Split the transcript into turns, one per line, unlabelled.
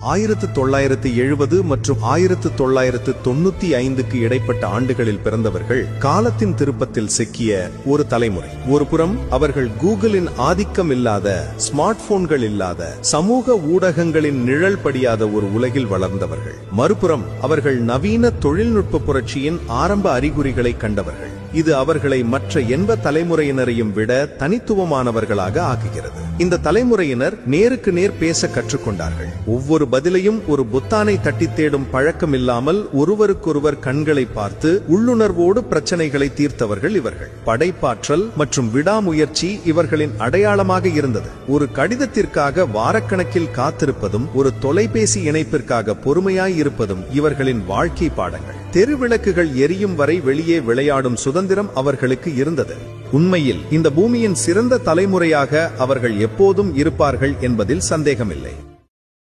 1970 மற்றும் 1995க்கு இடைப்பட்ட ஆண்டுகளில் பிறந்தவர்கள் காலத்தின் திருப்பத்தில் சிக்கிய ஒரு தலைமுறை. ஒருபுறம் அவர்கள் கூகுளின் ஆதிக்கம் இல்லாத, ஸ்மார்ட் போன்கள் இல்லாத, சமூக ஊடகங்களின் நிழல் படியாத ஒரு உலகில் வளர்ந்தவர்கள். மறுபுறம் அவர்கள் நவீன தொழில்நுட்ப புரட்சியின் ஆரம்ப அறிகுறிகளை கண்டவர்கள். இது அவர்களை மற்ற எந்த தலைமுறையினரையும் விட தனித்துவமானவர்களாக ஆக்குகிறது. இந்த தலைமுறையினர் நேருக்கு நேர் பேச கற்றுக்கொண்டார்கள். ஒவ்வொரு பதிலையும் ஒரு பொத்தானை தட்டி தேடும் பழக்கம் இல்லாமல் ஒருவருக்கொருவர் கண்களை பார்த்து உள்ளுணர்வோடு பிரச்சனைகளை தீர்த்தவர்கள் இவர்கள். படைப்பாற்றல் மற்றும் விடாமுயற்சி இவர்களின் அடையாளமாக இருந்தது. ஒரு கடிதத்திற்காக வாரக்கணக்கில் காத்திருப்பதும் ஒரு தொலைபேசி இணைப்பிற்காக பொறுமையாய் இருப்பதும் இவர்களின் வாழ்க்கை பாடங்கள். தெருவிளக்குகள் எரியும் வரை வெளியே விளையாடும் சுதந்திரம் அவர்களுக்கு இருந்தது. உண்மையில் இந்த பூமியின் சிறந்த தலைமுறையாக அவர்கள் எப்போதும் இருப்பார்கள் என்பதில் சந்தேகமில்லை.